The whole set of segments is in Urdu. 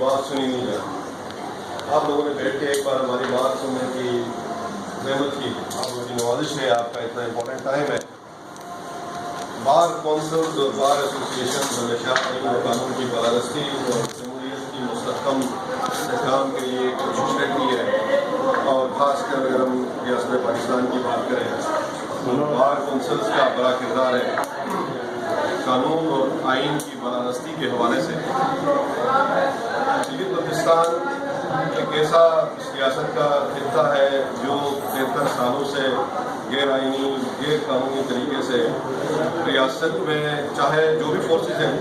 بات سنی نہیں جاتی. آپ لوگوں نے بیٹھ کے ایک بار ہماری بات سننے کی زحمت کی. آپ لوگوں کی نوازش ہے, آپ کا اتنا امپورٹنٹ ٹائم ہے. بار کونسلز اور بار ایسوسیشن ہمیشہ آئین اور قانون کی بالادستی اور جمہوریت کی مستحکم استحکام کے لیے کوشش رہتی ہے. اور خاص کر اگر ہم ریاست پاکستان کی بات کریں تو بار کونسلز کا بڑا کردار ہے قانون اور آئین کی بالادستی کے حوالے سے. گلگت بلتستان ایک ایسا سیاست کا خطہ ہے جو 73 سالوں سے غیر آئینی غیر قانونی طریقے سے ریاست میں, چاہے جو بھی فورسز ہیں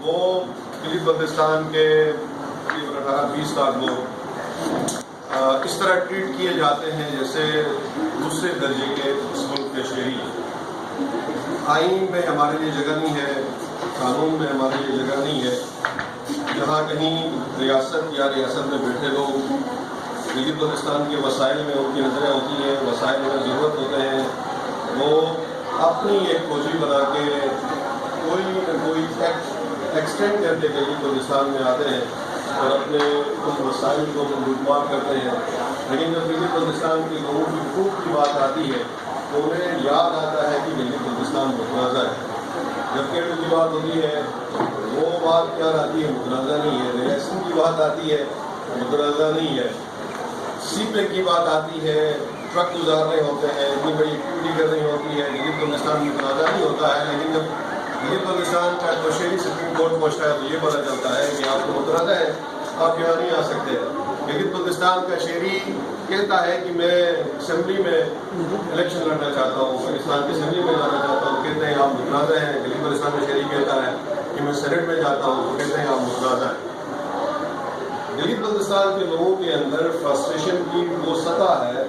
وہ گلگت بلتستان کے تقریباً 18-20 لاکھ لوگ اس طرح ٹریٹ کیے جاتے ہیں جیسے دوسرے درجے کے اس ملک کے شہری. آئین میں ہمارے لیے جگہ نہیں ہے, قانون میں ہمارے لیے جگہ نہیں ہے. جہاں کہیں ریاست یا ریاست میں بیٹھے لوگ گلگت بلتستان کے وسائل میں ان کی نظریں ہوتی ہیں, وسائل میں ضرورت ہوتے ہیں, وہ اپنی ایک فوجی بنا کے کوئی نہ کوئی ایکسٹینڈ کر کے گلگت بلتستان میں آتے ہیں اور اپنے ان وسائل کو لوٹمار کرتے ہیں. لیکن جب گلگت بلتستان کے لوگوں کی حقوق کی بات آتی ہے تو انہیں یاد آتا ہے کہ گلگت بلتستان متنازع ہے. جب کیڈر کی بات ہوتی ہے وہ بات کیا آتی ہے, متنازع نہیں ہے. ریلیکشن کی بات آتی ہے, متنازع نہیں ہے. سی پیک کی بات آتی ہے, ٹرک گزارنے ہوتے ہیں, اتنی بڑی ایکٹیویٹی کرنی ہوتی ہے, گلگت بلتستان متنازع نہیں ہوتا ہے. لیکن جب گلگت بلتستان کا کوششی سپریم کورٹ پہنچتا ہے تو یہ پتہ چلتا ہے کہ آپ کو متنازع ہے, آپ یہاں نہیں آ سکتے. گلگت بلتستان کا شہری کہتا ہے کہ میں اسمبلی میں الیکشن لڑنا چاہتا ہوں, پاکستان کی اسمبلی میں جانا چاہتا ہوں, کہتے ہیں آپ متنازع ہیں. گلگت بلتستان کا شہری کہتا ہے کہ میں سینٹ میں جاتا ہوں, تو کہتے ہیں آپ متنازع ہیں. گلگت بلتستان کے لوگوں کے اندر فرسٹریشن کی وہ سطح ہے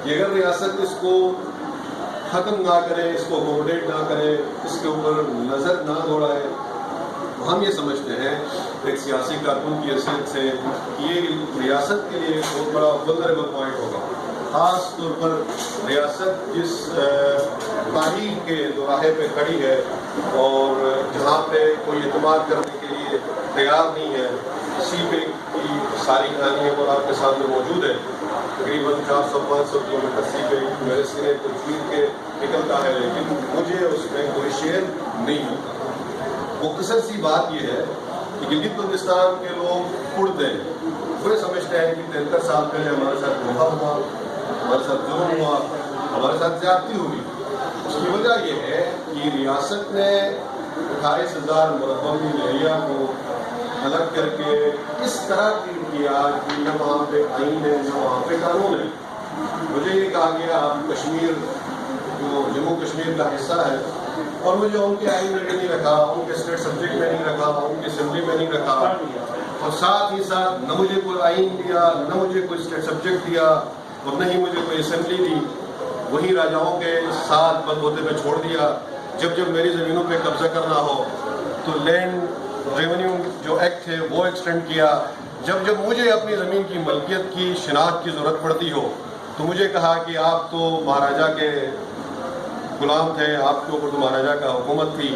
کہ اگر ریاست اس کو ختم نہ کرے, اس کو اکوموڈیٹ نہ کرے, اس کے اوپر نظر نہ دوڑائے, ہم یہ سمجھتے ہیں ایک سیاسی کارکن کی حیثیت سے یہ ریاست کے لیے ایک بہت بڑا ولنریبل پوائنٹ ہوگا. خاص طور پر ریاست جس تاریخ کے دوراہے پہ کھڑی ہے اور جہاں پہ کوئی اعتماد کرنے کے لیے تیار نہیں ہے. سی پیک کی ساری کہانیاں اور آپ کے سامنے موجود ہے. تقریباً 400-500 کلومیٹر سی پیک میرے سینے کو چیر کے نکلتا ہے, لیکن مجھے اس میں کوئی شیئر نہیں ہوتا. مختصر سی بات یہ ہے کہ گلگت بلتستان کے لوگ اڑتے ہیں, وہ سمجھتے ہیں کہ 73 سال پہلے ہمارے ساتھ دھوکہ ہوا, ہمارے ساتھ ظلم ہوا, ہمارے ساتھ زیادتی ہوئی. اس کی وجہ یہ ہے کہ ریاست نے 28,000 مربع ایریا کو الگ کر کے اس طرح ٹریٹ کیا کہ نہ وہاں پہ آئین ہے نہ وہاں پہ قانون ہے. مجھے یہ کہا گیا آپ کشمیر جو جموں کشمیر کا حصہ ہے اور مجھے ان کے آئین میں بھی نہیں رکھا, ان کے اسٹیٹ سبجیکٹ میں نہیں رکھا, ان کی اسمبلی میں نہیں رکھا, اور ساتھ ہی ساتھ نہ مجھے کوئی آئین دیا, نہ مجھے کوئی اسٹیٹ سبجیکٹ دیا, اور نہ ہی مجھے کوئی اسمبلی دی. وہی راجاؤں کے ساتھ بند ہوتے میں چھوڑ دیا. جب جب میری زمینوں پہ قبضہ کرنا ہو تو لینڈ ریونیو جو ایکٹ ہے وہ ایکسٹینڈ کیا. جب جب مجھے اپنی زمین کی ملکیت کی شناخت کی ضرورت پڑتی ہو تو مجھے کہا کہ آپ تو مہاراجا کے غلام تھے, آپ کے اوپر تو مہاراجا کا حکومت تھی,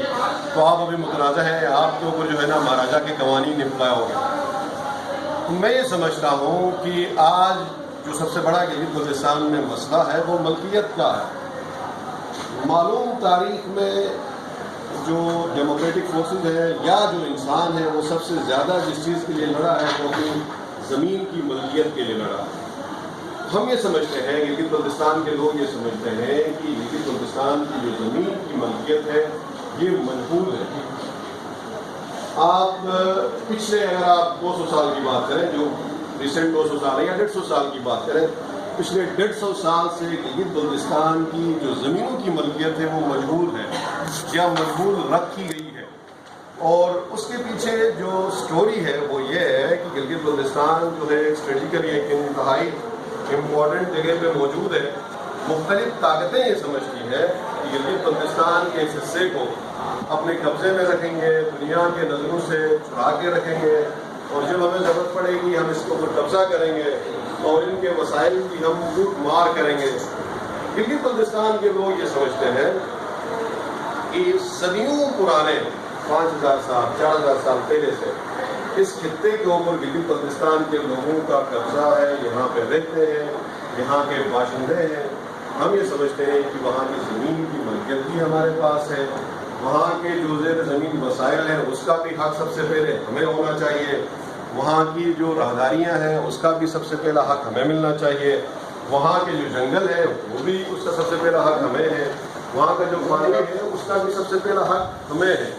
تو آپ ابھی متنازع ہیں, آپ کے اوپر جو ہے نا مہاراجا کے قوانین اپلائی ہو گئے. میں یہ سمجھتا ہوں کہ آج جو سب سے بڑا گلگت بلتستان میں مسئلہ ہے وہ ملکیت کا ہے. معلوم تاریخ میں جو ڈیموکریٹک فورسز ہیں یا جو انسان ہے وہ سب سے زیادہ جس چیز کے لیے لڑا ہے وہ اپنی زمین کی ملکیت کے لیے لڑا ہے. ہم یہ سمجھتے ہیں, گلگت بلتستان کے لوگ یہ سمجھتے ہیں کہ گلگت بلتستان کی جو زمین کی ملکیت ہے یہ منحول ہے. آپ پچھلے اگر آپ 200 سال کی بات کریں, جو ریسنٹ 200 سال ہے یا 150 سال کی بات کریں, پچھلے 150 سال سے گلگت بلتستان کی جو زمینوں کی ملکیت ہے وہ مجبور ہے یا مجبور رکھی گئی ہے. اور اس کے پیچھے جو سٹوری ہے وہ یہ ہے کہ گلگت بلتستان جو ہے اسٹریٹجیکلی ایک انتہائی امپورٹنٹ جگہ پہ موجود ہے. مختلف طاقتیں یہ سمجھتی ہے کہ گلگت بلتستان کے اس حصے کو اپنے قبضے میں رکھیں گے, دنیا کے نظروں سے چھڑا کے رکھیں گے, اور جب ہمیں ضرورت پڑے گی ہم اس کے اوپر قبضہ کریں گے اور ان کے وسائل کی ہم لوٹ مار کریں گے. گلگت بلتستان کے لوگ یہ سمجھتے ہیں کہ صدیوں پرانے 5,000 سال 4,000 سال پہلے سے اس خطے کے اوپر گلگت بلتستان کے لوگوں کا قبضہ ہے، یہاں پہ رہتے ہیں، یہاں کے باشندے ہیں. ہم یہ سمجھتے ہیں کہ وہاں کی زمین کی ملکیت بھی ہمارے پاس ہے، وہاں کے جو زیر زمین وسائل ہیں اس کا بھی حق سب سے پہلے ہمیں ہونا چاہیے، وہاں کی جو راہداریاں ہیں اس کا بھی سب سے پہلا حق ہمیں ملنا چاہیے، وہاں کے جو جنگل ہے وہ بھی اس کا سب سے پہلا حق ہمیں ہے، وہاں کا جو پانی ہے اس کا بھی سب سے پہلا حق ہمیں ہے.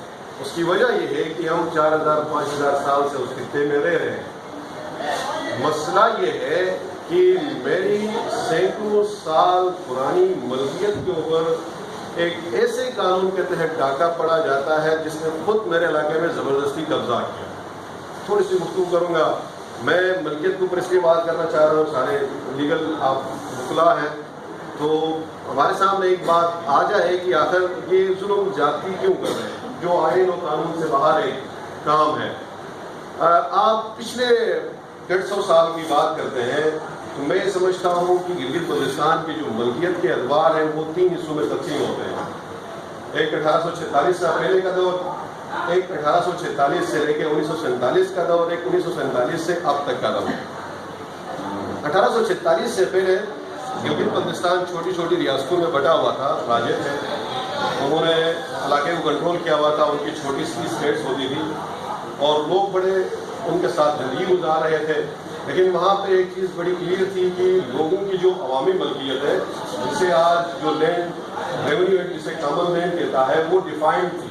اس کی وجہ یہ ہے کہ ہم 4000-5000 سال سے اس خطے میں رہ رہے ہیں. مسئلہ یہ ہے کہ میری سینکڑوں سال پرانی ملکیت کے اوپر ایک ایسے قانون کے تحت ڈاکہ پڑا جاتا ہے جس نے خود میرے علاقے میں زبردستی قبضہ کیا. تھوڑی سی گفتگو کروں گا. میں ملکیت کے اوپر اس لیے بات کرنا چاہ رہا ہوں، سارے لیگل آپ وکلا ہیں تو ہمارے سامنے ایک بات آ جائے کہ آخر یہ ظلم جاتی کیوں کر رہے ہیں جو آئین و قانون سے باہر ایک کام ہے. آپ پچھلے 150 سال کی بات کرتے ہیں تو میں سمجھتا ہوں کہ گلگت بلتستان کی جو ملکیت کے ادوار ہیں وہ 3 حصوں میں تقسیم ہوتے ہیں. ایک 1846 سے پہلے کا دور، ایک 1846 سے لے کے 1947 کا دور، ایک 1947 سے اب تک کا دور. 1846 سے پہلے گلگت بلتستان چھوٹی چھوٹی ریاستوں میں بٹا ہوا تھا. راجے تھے، انہوں نے علاقے کو کنٹرول کیا ہوا تھا، ان کی چھوٹی سی اسٹیٹس ہوتی تھی اور لوگ بڑے ان کے ساتھ زندگی گزار رہے تھے. لیکن وہاں پہ ایک چیز بڑی کلیئر تھی کہ لوگوں کی جو عوامی ملکیت ہے، جسے آج جو لینڈ ریونیو ایکٹ جسے کامن لینڈ کہتا ہے، وہ ڈیفائنڈ تھی.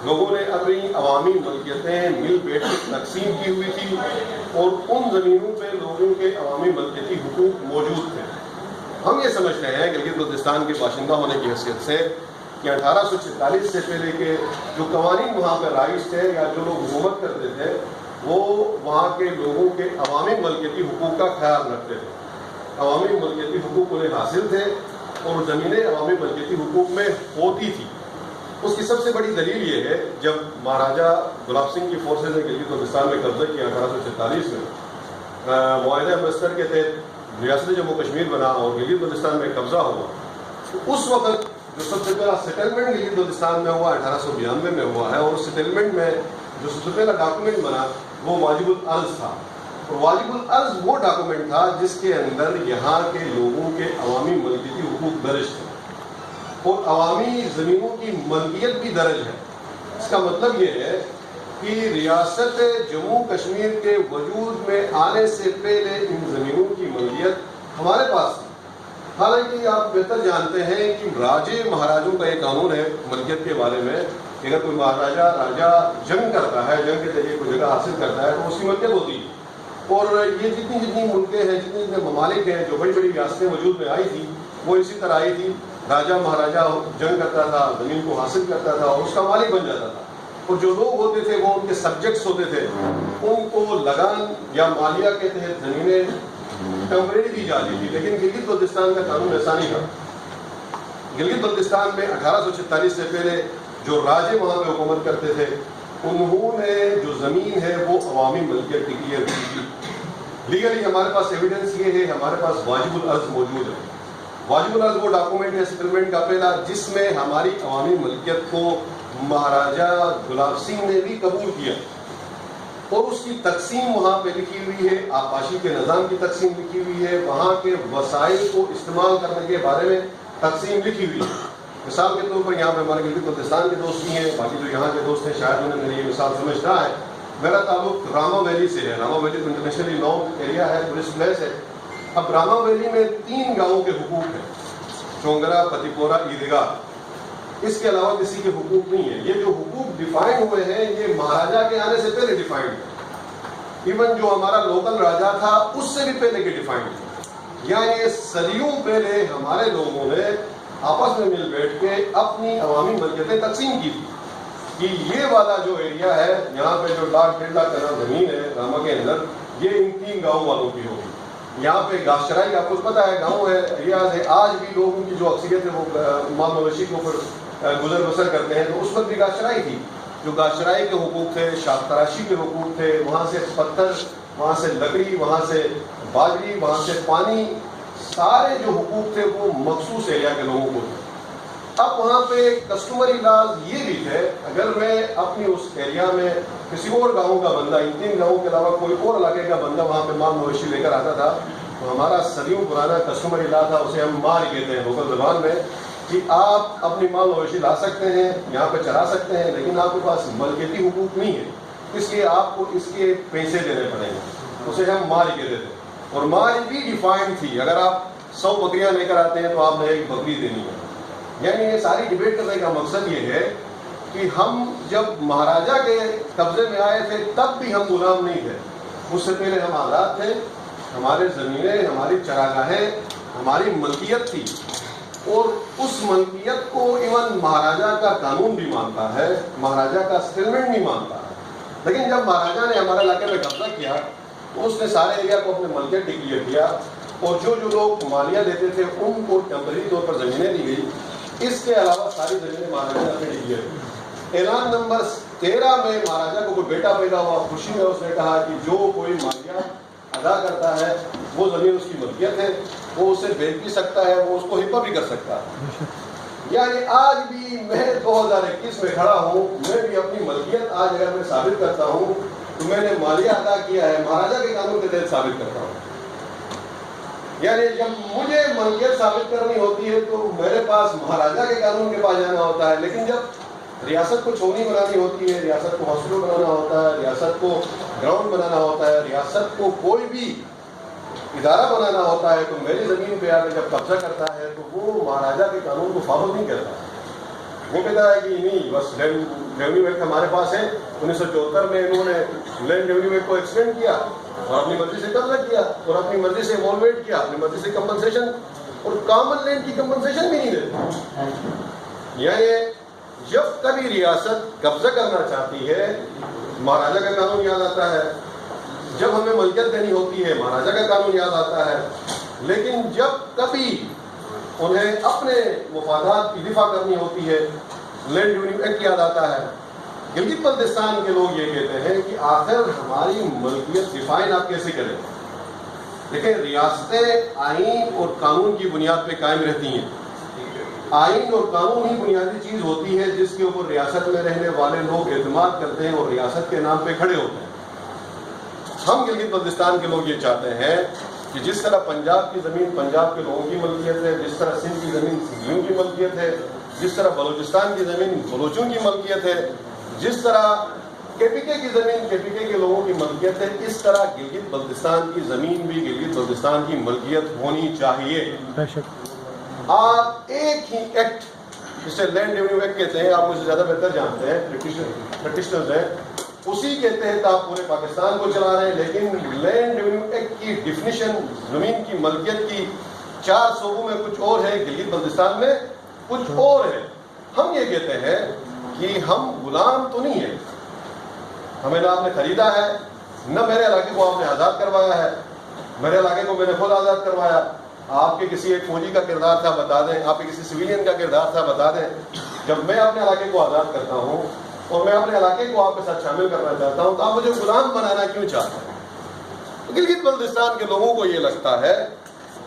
لوگوں نے اپنی عوامی ملکیتیں مل بیٹھ کے تقسیم کی ہوئی تھی اور ان زمینوں پہ لوگوں کے عوامی ملکیتی حقوق موجود تھے. ہم یہ سمجھتے ہیں گلگت بلتستان کے باشندہ ہونے کی حیثیت سے کہ 1846 سے پہلے کے جو قوانین وہاں پہ رائج تھے یا جو لوگ حکومت کرتے تھے وہ وہاں کے لوگوں کے عوامی ملکیتی حقوق کا خیال رکھتے تھے. عوامی ملکیتی حقوق انہیں حاصل تھے اور زمینیں عوامی ملکیتی حقوق میں ہوتی تھی. اس کی سب سے بڑی دلیل یہ ہے جب مہاراجہ گلاب سنگھ کی فورسز نے گلگت بلتستان میں قبضہ کیا 1846 میں، معاہدہ امرتسر کے تحت ریاست جموں کشمیر بنا اور گلگت بلتستان میں قبضہ ہوا. اس وقت جو سب سے پہلا سیٹلمنٹ گلگت بلتستان میں ہوا 1892 میں ہوا ہے اور اس سیٹلمنٹ میں جو سب سے پہلا ڈاکومنٹ بنا وہ واجب الارض تھا. اور واجب الارض وہ ڈاکومنٹ تھا جس کے اندر یہاں کے لوگوں کے عوامی ملکیتی حقوق درج تھے اور عوامی زمینوں کی ملکیت بھی درج ہے. اس کا مطلب یہ ہے کہ ریاست جموں کشمیر کے وجود میں آنے سے پہلے ان زمینوں کی ملکیت ہمارے پاس تھی. حالانکہ آپ بہتر جانتے ہیں کہ راجے مہاراجوں کا ایک قانون ہے ملکیت کے بارے میں کہ اگر کوئی راجا جنگ کرتا ہے، جنگ کے ذریعے کوئی جگہ حاصل کرتا ہے تو اس کی ملکیت ہوتی ہے. اور یہ جتنی ملکیں ہیں، جتنے ممالک ہیں، جو بڑی بڑی ریاستیں وجود میں آئی تھی وہ اسی طرح آئی تھی. راجا مہاراجا جنگ کرتا تھا، زمین کو حاصل کرتا تھا اور اس کا مالک بن جاتا تھا. اور جو لوگ ہوتے تھے وہ ان کے سبجیکٹس ہوتے تھے، ان کو لگان یا مالیہ کے تحت زمینیں ٹیمپریری دی جاتی تھی. لیکن گلگت بلتستان کا قانون ایسا نہیں تھا. گلگت بلتستان میں 1846 سے پہلے جو راجے وہاں پہ حکومت کرتے تھے انہوں نے جو زمین ہے وہ عوامی ملکیت ڈکلیئر کی تھی. لیگلی ہمارے پاس ایویڈنس یہ ہے، ہمارے پاس واجب الارض موجود ہے. واجب الارض وہ ڈاکومنٹ ہے سیٹلمنٹ کا پہلا جس میں ہماری عوامی ملکیت کو مہاراجہ گلاب سنگھ نے بھی قبول کیا اور اس کی تقسیم وہاں پہ لکھی ہوئی ہے. آبپاشی کے نظام کی تقسیم لکھی ہوئی ہے، وہاں کے وسائل کو استعمال کرنے کے بارے میں تقسیم لکھی ہوئی ہے. مثال کے طور پر یہاں پہ ہمارے گلگت بلتستان کے دوست بھی ہیں، باقی جو یہاں کے دوست ہیں شاید انہیں میری یہ مثال سمجھ رہا ہے. میرا تعلق راما ویلی سے ہے. راما ویلی انٹرنیشنلی نون ایریا ہے، ٹورسٹ پلیس ہے. اب راما ویلی میں 3 گاؤں کے حقوق ہیں، چونگرا، پتی پورا، عیدگاہ. اس کے علاوہ کسی کے حقوق نہیں ہیں. یہ جو حقوق ڈیفائن ہوئے ہیں یہ مہاراجہ کے آنے سے پہلے ڈیفائنڈ ہے. ایون جو ہمارا لوکل راجا تھا اس سے بھی پہلے کے ڈیفائنڈ ہے. یعنی صدیوں پہلے ہمارے لوگوں نے آپس میں مل بیٹھ کے اپنی عوامی ملکیتیں تقسیم کی تھی کہ یہ والا جو ایریا ہے یہاں پہ جو 1.5 لاکھ کنال زمین ہے راما کے اندر یہ ان 3 گاؤں والوں کی ہوگی. یہاں پہ گھاس چرائی آپ کو پتہ ہے گاؤں ہے، ریاض ہے، آج بھی لوگوں کی جو اکثریت ہے وہ مال مویشی کے اوپر گزر بسر کرتے ہیں. تو اس وقت بھی گھاس چرائی تھی. جو گھاس چرائی کے حقوق تھے، شاخ تراشی کے حقوق تھے، وہاں سے پتھر، وہاں سے لکڑی، وہاں سے باجری، وہاں سے پانی، سارے جو حقوق تھے وہ مخصوص ایریا کے لوگوں کو تھے. اب وہاں پہ کسٹمری لاز یہ بھی ہے، اگر میں اپنی اس ایریا میں کسی اور گاؤں کا بندہ، ان 3 گاؤں کے علاوہ کوئی اور علاقے کا بندہ وہاں پہ مال مویشی لے کر آتا تھا، تو ہمارا صدیوں پرانا کسٹمری لا تھا، اسے ہم مال کہتے ہیں لوکل زبان میں، کہ آپ اپنی مال مویشی لا سکتے ہیں، یہاں پہ چلا سکتے ہیں، لیکن آپ کے پاس ملکیتی حقوق نہیں ہے، اس لیے آپ کو اس کے پیسے دینے پڑیں گے، اسے ہم مال کہتے تھے۔ اور مال بھی ڈیفائن تھی، اگر آپ 100 بکریاں لے کر آتے ہیں تو آپ نے 1 بکری دینی ہے۔ یعنی یہ ساری ڈیبیٹ کرنے کا مقصد یہ ہے کہ ہم جب مہاراجا کے قبضے میں آئے تھے تب بھی ہم غلام نہیں تھے، اس سے پہلے ہم آزاد تھے، ہمارے زمینیں، ہماری چراگاہیں ہماری ملکیت تھی، اور اس ملکیت کو ایون مہاراجا کا قانون بھی مانتا ہے، مہاراجا کا سیٹلمنٹ بھی مانتا ہے۔ لیکن جب مہاراجا نے ہمارے علاقے میں قبضہ کیا تو اس نے سارے ایریا کو اپنے ملکیت ڈکلیئر کیا، اور جو لوگ مالیہ دیتے تھے ان کو ٹیمپرری طور پر زمینیں دی گئی، اس کے علاوہ ساری زمینیں مہاراجا نے اپنے ڈکلیئر کی۔ اعلان نمبر 13 میں مہاراجا کو کوئی بیٹا پیدا ہوا، خوشی میں اس نے کہا کہ جو کوئی مالیہ ادا کرتا ہے وہ زمین اس کی ملکیت ہے، وہ اسے بیچ بھی سکتا ہے، وہ اس کو ہبہ بھی کر سکتا ہے۔ یعنی آج بھی میں 2021 میں کھڑا ہوں، میں بھی اپنی ملکیت آج اگر میں ثابت کرتا ہوں تو میں نے مالیہ ادا کیا ہے، مہاراجا کے قانون کے تحت ثابت کرتا ہوں۔ یعنی جب مجھے ملکیت ثابت کرنی ہوتی ہے تو میرے پاس مہاراجا کے قانون کے پاس جانا ہوتا ہے، لیکن جب ریاست کو چھوڑی بنانی ہوتی ہے، ریاست کو ہاسپٹل بنانا ہوتا ہے، ریاست کو گراؤنڈ بنانا ہوتا ہے، ریاست کو کوئی بھی ادارہ بنانا ہوتا ہے، تو میری زمین پہ آ کے جب قبضہ کرتا ہے تو وہ مہاراجا کے قانون کو فالو نہیں کرتا، وہ کہتا ہے کہ نہیں بس ریونیو ایکٹ ہمارے پاس ہے، 1974 میں انہوں نے لینڈ ریونیو ایکٹ کو ایکسٹینڈ کیا اور اپنی مرضی سے قبضہ کیا اور اپنی مرضی سے ایمولویٹ کیا، اپنی مرضی سے کمپنسیشن، اور کامن لینڈ کی کمپنسیشن بھی نہیں دیتے۔ یعنی جب کبھی ریاست قبضہ کرنا چاہتی ہے مہاراجا کا قانون یاد آتا ہے، جب ہمیں ملکیت دینی ہوتی ہے مہاراجا کا قانون یاد آتا ہے، لیکن جب کبھی انہیں اپنے مفادات کی دفاع کرنی ہوتی ہے لینڈ ریونیو ایکٹ یاد آتا ہے۔ گلگت بلتستان کے لوگ یہ کہتے ہیں کہ آخر ہماری ملکیت ڈیفائن آپ کیسے کریں؟ دیکھیں، ریاستیں آئین اور قانون کی بنیاد پہ قائم رہتی ہیں۔ آئین اور قانون ہی بنیادی چیز ہوتی ہے جس کے اوپر ریاست میں رہنے والے لوگ اعتماد کرتے ہیں اور ریاست کے نام پہ کھڑے ہوتے ہیں۔ ہم گلگت بلتستان کے لوگ یہ چاہتے ہیں کہ جس طرح پنجاب کی زمین پنجاب کے لوگوں کی ملکیت ہے، جس طرح سندھ کی زمین سندھیوں کی ملکیت ہے، جس طرح بلوچستان کی زمین بلوچوں کی ملکیت ہے، جس طرح کے پی کے کی زمین کے پی کے کے لوگوں کی ملکیت ہے، اس طرح گلگت بلتستان کی زمین بھی گلگت بلتستان کی ملکیت ہونی چاہیے۔ آپ ایک ہی ایکٹ، جسے لینڈ ریونیو ایکٹ کہتے ہیں، آپ مجھے زیادہ بہتر جانتے ہیں، پریکٹیشنرز ہیں، اسی کے تحت آپ پورے پاکستان کو چلا رہے ہیں، لیکن لینڈ ریونیو ایکٹ کی ڈیفینیشن زمین کی ملکیت کی 4 صوبوں میں کچھ اور ہے، گلگت بلتستان میں کچھ اور ہے۔ ہم یہ کہتے ہیں کہ ہم غلام تو نہیں ہیں، ہمیں نہ آپ نے خریدا ہے، نہ میرے علاقے کو آپ نے آزاد کروایا ہے، میرے علاقے کو میں نے خود آزاد کروایا۔ آپ کے کسی ایک فوجی کا کردار تھا بتا دیں، آپ کے کسی سویلین کا کردار تھا بتا دیں۔ جب میں اپنے علاقے کو آزاد کرتا ہوں اور میں اپنے علاقے کو آپ کے ساتھ شامل کرنا چاہتا ہوں تو آپ مجھے غلام بنانا کیوں چاہتے ہیں؟ گلگت بلتستان کے لوگوں کو یہ لگتا ہے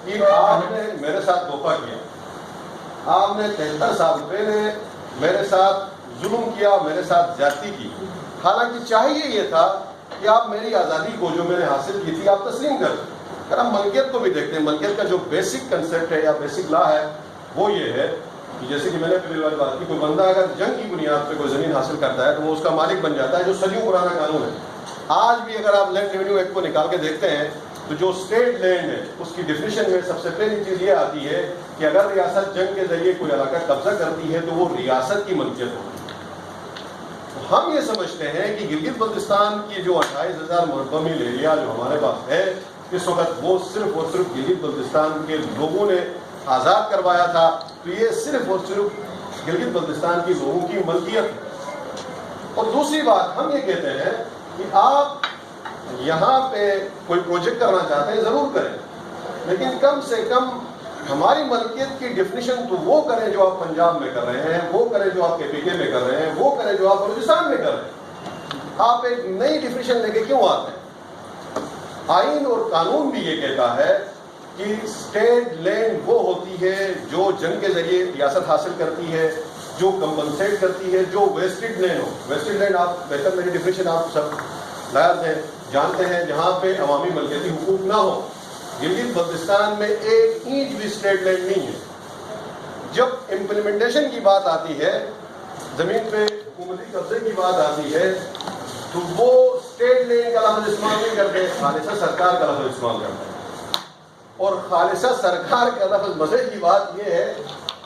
کہ آپ نے میرے ساتھ دھوکہ کیا، آپ نے 73 سال پہلے میرے ساتھ ظلم کیا، میرے ساتھ زیادتی کی، حالانکہ چاہیے یہ تھا کہ آپ میری آزادی کو جو میں نے حاصل کی تھی آپ تسلیم کر دیں۔ اگر ہم ملکیت کو بھی دیکھتے ہیں، ملکیت کا جو بیسک کنسیپٹ ہے یا بیسک لا ہے وہ یہ ہے کہ جیسے کہ میں نے پہلی بار بات کی، کوئی بندہ اگر جنگ کی بنیاد پہ کوئی زمین حاصل کرتا ہے تو وہ اس کا مالک بن جاتا ہے، جو صدیوں پرانا قانون ہے۔ آج بھی اگر آپ لینڈ ریونیو ایکٹ کو نکال کے دیکھتے ہیں تو جو اسٹیٹ لینڈ ہے اس کی ڈیفینیشن میں سب سے پہلی چیز یہ آتی ہے کہ اگر ریاست جنگ کے ذریعے کوئی علاقہ قبضہ کرتی ہے تو وہ ریاست کی ملکیت ہوتی ہے۔ ہم یہ سمجھتے ہیں کہ گلگت بلتستان کی جو 28,000 مربع میل ایریا جو ہمارے پاس ہے اس وقت، وہ صرف اور صرف گلگت بلتستان کے لوگوں نے آزاد کروایا تھا، تو یہ صرف اور صرف گلگت بلتستان کی لوگوں کی ملکیت ہے۔ اور دوسری بات ہم یہ کہتے ہیں کہ آپ یہاں پہ کوئی پروجیکٹ کرنا چاہتے ہیں ضرور کریں، لیکن کم سے کم ہماری ملکیت کی ڈیفینیشن تو وہ کریں جو آپ پنجاب میں کر رہے ہیں، وہ کریں جو آپ کے پی کے میں کر رہے ہیں، وہ کریں جو آپ بلوچستان میں کر رہے ہیں۔ آپ ایک نئی ڈیفینیشن لے کے کیوں آتے ہیں؟ آئین اور قانون بھی یہ کہتا ہے کہ اسٹیٹ لینڈ وہ ہوتی ہے جو جنگ کے ذریعے ریاست حاصل کرتی ہے، جو کمپنسیٹ کرتی ہے، جو ویسٹڈ لینڈ ہو. ویسٹڈ لینڈ آپ بہتر میری ڈیفینیشن آپ سب لائق ہیں، جانتے ہیں، جہاں پہ عوامی ملکیتی حقوق نہ ہو. گلگت بلتستان میں 1 انچ بھی اسٹیٹ لینڈ نہیں ہے. جب امپلیمنٹیشن کی بات آتی ہے، زمین پہ حکومتی قبضے کی بات آتی ہے، تو وہ اسٹیٹ لینڈ کا لفظ استعمال نہیں کرتے، خالصہ سرکار کا لفظ استعمال کرتے ہیں. اور خالصہ سرکار کا لفظ مزے کی بات یہ ہے،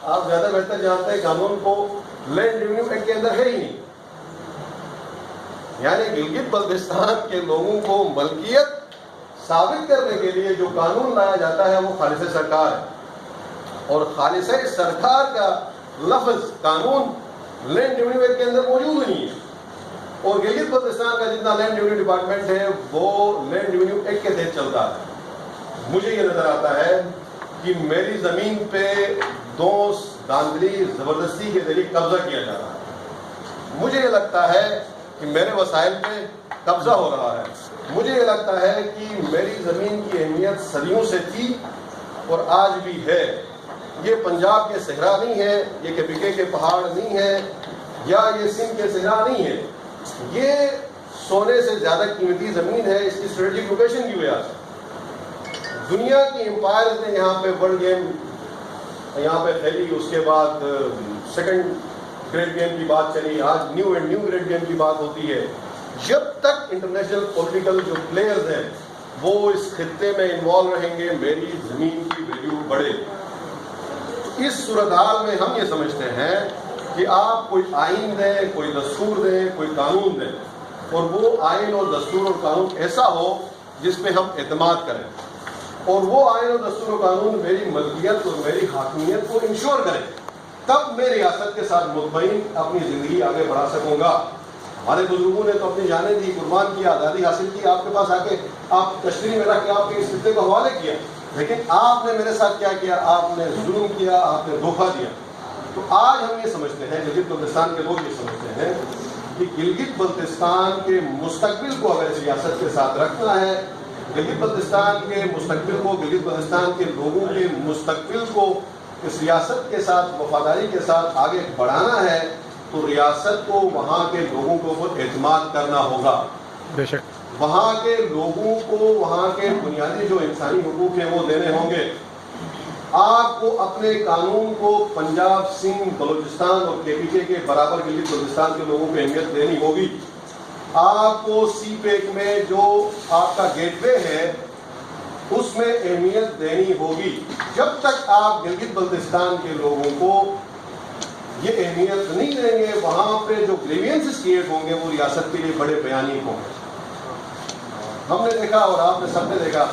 آپ زیادہ بہتر جانتے ہیں قانون کو لینڈ ریونیو ایکٹ کے اندر ہے ہی نہیں. یعنی گلگت بلتستان کے لوگوں کو ملکیت ثابت کرنے کے لیے جو قانون لایا جاتا ہے وہ خالصہ سرکار ہے، اور خالصہ سرکار کا لفظ قانون لینڈ ریونیو ایکٹ کے اندر موجود نہیں ہے. اور گلگت بلتستان کا جتنا لینڈ ریونیو ڈپارٹمنٹ ہے وہ لینڈ ریونیو ایکٹ کے تحت چلتا ہے. مجھے یہ نظر آتا ہے کہ میری زمین پہ دوست دھاندلی زبردستی کے ذریعے قبضہ کیا جا رہا ہے. مجھے یہ لگتا ہے کہ میرے وسائل پہ قبضہ ہو رہا ہے. مجھے یہ لگتا ہے کہ میری زمین کی اہمیت صدیوں سے تھی اور آج بھی ہے. یہ پنجاب کے صحرا نہیں ہے، یہ کپیکے کے پہاڑ نہیں ہے، یا یہ سندھ کے صحرا نہیں ہے. یہ سونے سے زیادہ قیمتی زمین ہے اس کی اسٹریٹجک لوکیشن کی وجہ سے. دنیا کی امپائرز نے یہاں پہ ورلڈ گیم یہاں پہ کھیلی، اس کے بعد سیکنڈ گریٹ گیم کی بات چلی، آج نیو گریٹ گیم کی بات ہوتی ہے. جب تک انٹرنیشنل پولیٹیکل جو پلیئرز ہیں وہ اس خطے میں انوالو رہیں گے، میری زمین کی ویلیو بڑھے. اس صورتحال میں ہم یہ سمجھتے ہیں کہ آپ کوئی آئین دیں، کوئی دستور دیں، کوئی قانون دیں، اور وہ آئین اور دستور اور قانون ایسا ہو جس پہ ہم اعتماد کریں، اور وہ آئین اور دستور و قانون میری ملکیت اور میری حاکمیت کو انشور کریں. تب میں ریاست کے ساتھ مطمئن اپنی زندگی آگے بڑھا سکوں گا. ہمارے بزرگوں نے تو اپنی جانیں دی، قربان کیا، آزادی حاصل کی، آپ کے پاس آ کے آپ کشتری میں رکھ کے آپ کے اس خطے کو حوالے کیا، لیکن آپ نے میرے ساتھ کیا کیا؟ آپ نے ظلم کیا، آپ نے دھوکہ دیا. تو آج ہم یہ سمجھتے ہیں، گلگت بلتستان کے لوگ یہ سمجھتے ہیں کہ گلگت بلتستان کے مستقبل کو اگر اس ریاست کے ساتھ رکھنا ہے، گلگت بلتستان کے مستقبل کو، گلگت بلتستان کے لوگوں کے مستقبل کو اس ریاست کے ساتھ وفاداری کے ساتھ آگے بڑھانا ہے، تو ریاست کو وہاں کے لوگوں کے اوپر اعتماد کرنا ہوگا. بے شک وہاں کے لوگوں کو وہاں کے بنیادی جو انسانی حقوق ہیں وہ دینے ہوں گے. آپ کو اپنے قانون کو پنجاب، سندھ، بلوچستان اور کے پی کے برابر گلگت بلتستان کے لوگوں کو اہمیت دینی ہوگی. آپ کو سی پیک میں جو آپ کا گیٹ وے ہے اس میں اہمیت دینی ہوگی. جب تک آپ گلگت بلتستان کے لوگوں کو یہ اہمیت نہیں دیں گے، وہاں پہ جو گریوینسز کریٹ ہوں گے وہ ریاست کے لیے بڑے بیانی ہوں گے. ہم نے دیکھا اور آپ نے سب نے دیکھا،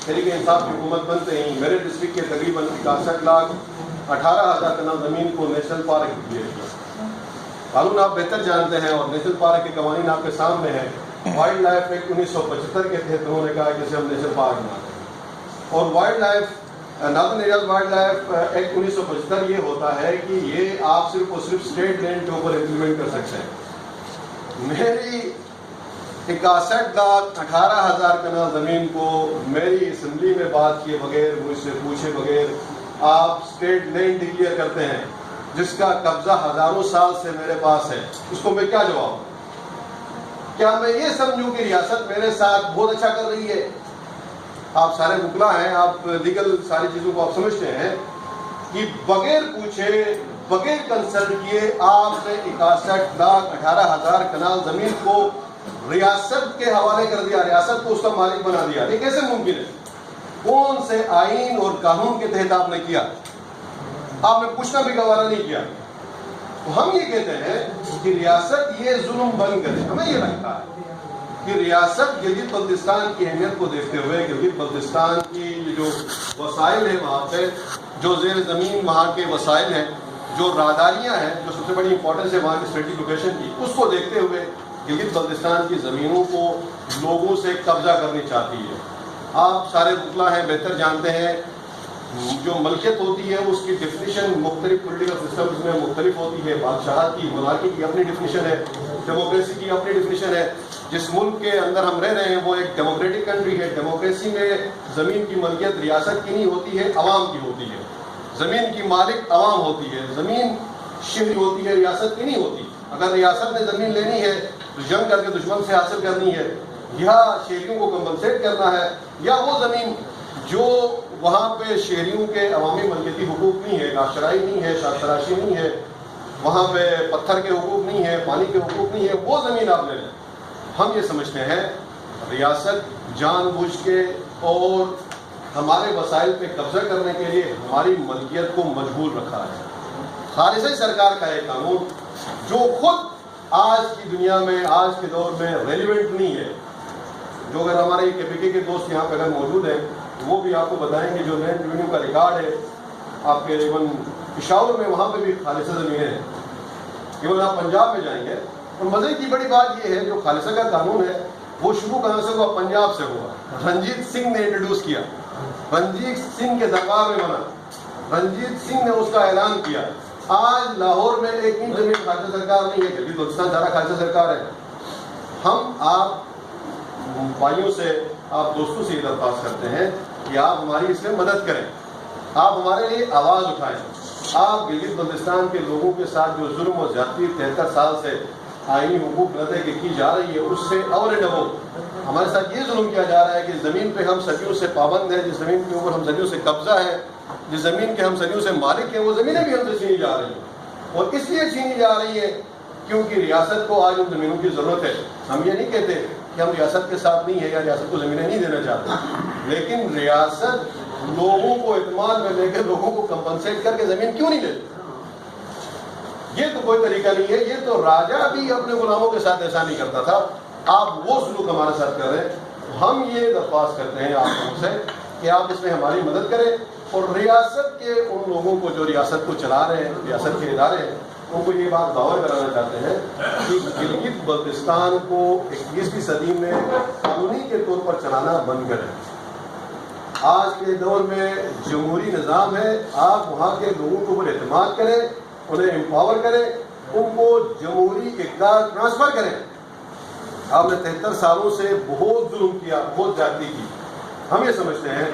تحریک انصاف کی حکومت بنتے ہی میرے ڈسٹرکٹ کے تقریباً 61,18,000 کنال زمین کو نیشنل پارک دیا گیا. قانون آپ بہتر جانتے ہیں اور نیشنل پارک کے قوانین آپ کے سامنے ہیں. وائلڈ لائف ایکٹ 1975 کے تحت انہوں نے کہا کہ اسے ہم نیشنل پارک بناتے ہیں، اور wildlife northern areas wildlife act 1975 یہ ہوتا ہے کہ یہ آپ صرف اور صرف اسٹیٹ لینڈ کے اوپر امپلیمنٹ کر سکتے ہیں. میری 61,18,000 کنال زمین کو میری اسمبلی میں بات کیے بغیر، مجھ سے پوچھے بغیر آپ اسٹیٹ لینڈ ڈکلیئر کرتے ہیں، جس کا قبضہ ہزاروں سال سے میرے پاس ہے. اس کو میں کیا جواب دوں؟ کیا میں یہ سمجھوں کہ ریاست میرے ساتھ بہت اچھا کر رہی ہے؟ آپ سارے وکلا ہیں، آپ لیگل ساری چیزوں کو آپ سمجھتے ہیں کہ بغیر پوچھے، بغیر کنسلٹ کیے آپ نے 61,18,000 کنال زمین کو ریاست کے حوالے کر دیا، ریاست کو اس کا مالک بنا دیا. یہ کیسے ممکن ہے؟ کون سے آئین اور قانون کے تحت آپ نے کیا؟ آپ نے پوچھنا بھی گوارا نہیں کیا. تو ہم یہ کہتے ہیں کہ ریاست یہ ظلم بند کرے. ہمیں یہ لگتا ہے کہ ریاست گلگت بلتستان کی اہمیت کو دیکھتے ہوئے، گلگت بلتستان کی جو وسائل ہیں وہاں پہ، جو زیر زمین وہاں کے وسائل ہیں، جو راہداریاں ہیں، جو سب سے بڑی امپورٹنس ہے وہاں کی اسٹریٹجک لوکیشن کی، اس کو دیکھتے ہوئے گلگت بلتستان کی زمینوں کو لوگوں سے قبضہ کرنی چاہتی ہے. آپ سارے وکلا ہیں، بہتر جانتے ہیں جو ملکیت ہوتی ہے اس کی ڈیفینیشن مختلف پولیٹیکل سسٹمز میں مختلف ہوتی ہے. بادشاہت کی، مونارکی کی اپنی ڈیفینیشن ہے، ڈیموکریسی کی اپنی ڈیفینیشن ہے. جس ملک کے اندر ہم رہ رہے ہیں وہ ایک ڈیموکریٹک کنٹری ہے. ڈیموکریسی میں زمین کی ملکیت ریاست کی نہیں ہوتی ہے, عوام کی ہوتی ہے. زمین کی مالک عوام ہوتی ہے, زمین شہری ہوتی ہے, ریاست کی نہیں ہوتی. اگر ریاست نے زمین لینی ہے تو جنگ کر کے دشمن سے حاصل کرنی ہے, یا شہریوں کو کمپنسیٹ کرنا ہے, یا وہ زمین جو وہاں پہ شہریوں کے عوامی ملکیتی حقوق نہیں ہے, کاشتکاری نہیں ہے, شاخ نہیں ہے, وہاں پہ پتھر کے حقوق نہیں ہے, پانی کے حقوق نہیں ہے, وہ زمین آپ لے لیں. ہم یہ سمجھتے ہیں ریاست جان بوجھ کے اور ہمارے وسائل پہ قبضہ کرنے کے لیے ہماری ملکیت کو مجبور رکھا ہے. خالصہ سرکار کا ایک قانون جو خود آج کی دنیا میں, آج کے دور میں ریلیونٹ نہیں ہے. جو اگر ہمارے KPK کے دوست یہاں پہ اگر موجود ہیں وہ بھی آپ کو بتائیں گے جو لینڈ ریونیو کا ریکارڈ ہے آپ کے ایون پشاور میں, وہاں پہ بھی خالصہ زمینیں ہیں. ایون آپ پنجاب میں جائیں گے اور مزے کی بڑی بات یہ ہے جو خالصہ کا قانون ہے وہ شروع کہاں سے ہوا؟ پنجاب سے ہوا. رنجیت سنگھ نے انٹروڈیوس کیا, رنجیت سنگھ کے دربار میں بنا, رنجیت سنگھ نے اس کا اعلان کیا. آج لاہور میں ایک بھی زمین خالصہ سرکار نہیں ہے, کبھی بلوچستان سارا خالصہ سرکار ہے. ہم آپ بھائیوں سے, آپ دوستوں سے یہ درخواست کرتے ہیں کہ آپ ہماری اس میں مدد کریں, آپ ہمارے لیے آواز اٹھائیں. آپ گلگت بلتستان کے لوگوں کے ساتھ جو ظلم و زیادتی 73 سال سے آئینی حقوق رد کی جا رہی ہے اس سے اور ڈبل ہمارے ساتھ یہ ظلم کیا جا رہا ہے کہ زمین پہ ہم صدیوں سے پابند ہیں, جس زمین کے اوپر ہم صدیوں سے قبضہ ہے, جس زمین کے ہم صدیوں سے مالک ہیں, وہ زمینیں بھی ہم سے چھینی جا رہی ہیں. اور اس لیے چھینی جا رہی ہیں کیونکہ ریاست کو آج ان زمینوں کی ضرورت ہے. ہم یہ نہیں کہتے کہ ہم ریاست کے ساتھ نہیں ہیں یا ریاست کو زمینیں نہیں دینا چاہتے, لیکن ریاست لوگوں کو اعتماد میں لے کے لوگوں کو کمپنسیٹ کر کے زمین کیوں نہیں دیتی؟ یہ تو کوئی طریقہ نہیں ہے. یہ تو راجا بھی اپنے غلاموں کے ساتھ ایسا نہیں کرتا تھا, آپ وہ سلوک ہمارے ساتھ کر رہے ہیں. ہم یہ درخواست کرتے ہیں آپ سے کہ آپ اس میں ہماری مدد کریں اور ریاست کے ان لوگوں کو جو ریاست کو چلا رہے ہیں, ریاست کے ادارے ہیں, ان کو یہ بات دعویٰ کرانا چاہتے ہیں کہ گلگت بلتستان کو 21ویں صدی میں قانونی کے طور پر چلانا بند کریں. آج کے دور میں جمہوری نظام ہے, آپ وہاں کے لوگوں کو اعتماد کریں, انہیں امپاور کریں, ان کو جمہوری اقدار ٹرانسفر کریں. آپ نے 73 سالوں سے بہت ظلم کیا, بہت زیادتی کی. ہم یہ سمجھتے ہیں,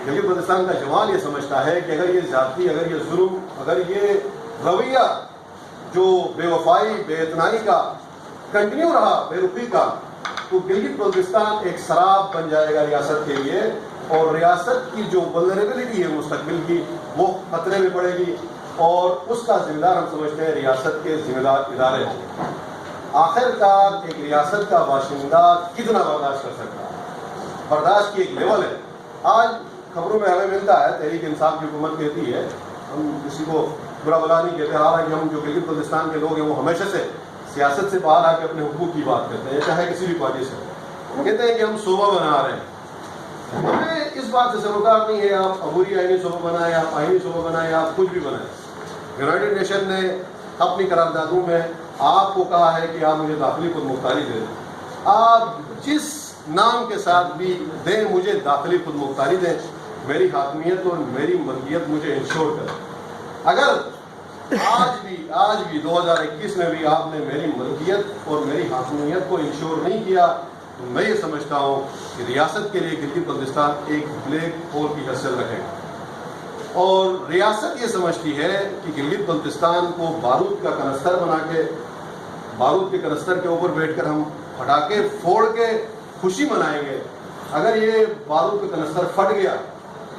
گلگت بلتستان کا جوان یہ سمجھتا ہے کہ اگر یہ زیادتی, اگر یہ ظلم, اگر یہ رویہ جو بے وفائی, بے اعتنائی کا کنٹینیو رہا, بے رخی کا, تو گلگت بلتستان ایک سراب بن جائے گا ریاست کے لیے, اور ریاست کی جو ولنریبلٹی ہے مستقبل کی وہ خطرے میں پڑے گی, اور اس کا ذمہ دار ہم سمجھتے ہیں ریاست کے ذمہ دار ادارے ہیں. آخر کار ایک ریاست کا باشندہ کتنا برداشت کر سکتا ہے؟ برداشت کی ایک لیول ہے. آج خبروں میں ہمیں ملتا ہے تحریک انصاف کی حکومت کہتی ہے, ہم کسی کو برا بلا نہیں کہتے, حالانکہ ہم جو گلگت بلتستان کے لوگ ہیں وہ ہمیشہ سے سیاست سے باہر آ کے اپنے حقوق کی بات کرتے ہیں, چاہے کسی بھی پارٹی سے. کہتے ہیں کہ ہم صوبہ بنا رہے ہیں. ہمیں اس بات سے سروکار نہیں ہے آپ عبوری آئینی صوبہ بنائیں, آپ آئینی صوبہ بنائیں, آپ کچھ بھی بنائیں. یونائٹڈ نیشن نے اپنی قراردادوں میں آپ کو کہا ہے کہ آپ مجھے داخلی خود مختاری دیں. آپ جس نام کے ساتھ بھی دیں, مجھے داخلی خود مختاری دیں, میری حاکمیت اور میری ملکیت مجھے انشور کریں. اگر آج بھی 2021 میں بھی آپ نے میری ملکیت اور میری حاکمیت کو انشور نہیں کیا تو میں یہ سمجھتا ہوں کہ ریاست کے لیے گلگت بلتستان ایک بلیک ہول کی حیثیت رکھے گا. اور ریاست یہ سمجھتی ہے کہ گلگت بلتستان کو بارود کا کنستر بنا کے, بارود کے کنستر کے اوپر بیٹھ کر ہم پٹاخے پھوڑ کے خوشی منائیں گے. اگر یہ بارود کا کنستر پھٹ گیا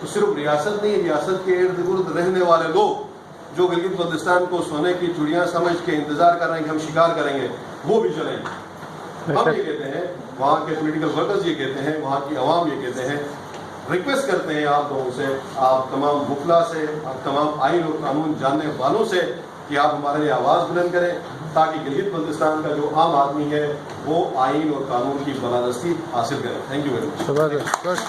تو صرف ریاست نہیں, ریاست کے ارد گرد رہنے والے لوگ جو گلگت بلتستان کو سونے کی چڑیاں سمجھ کے انتظار کر رہے ہیں کہ ہم شکار کریں گے, وہ بھی چلیں گے. ہم یہ کہتے ہیں, وہاں کے پولیٹیکل ورکرز یہ کہتے ہیں, وہاں کی عوام یہ کہتے ہیں, ریکویسٹ کرتے ہیں آپ لوگوں سے, آپ تمام وکلا سے, آپ تمام آئین اور قانون جاننے والوں سے کہ آپ ہمارے لیے آواز بلند کریں تاکہ گلگت بلتستان کا جو عام آدمی ہے وہ آئین اور قانون کی بالادستی حاصل کرے. Thank you very much.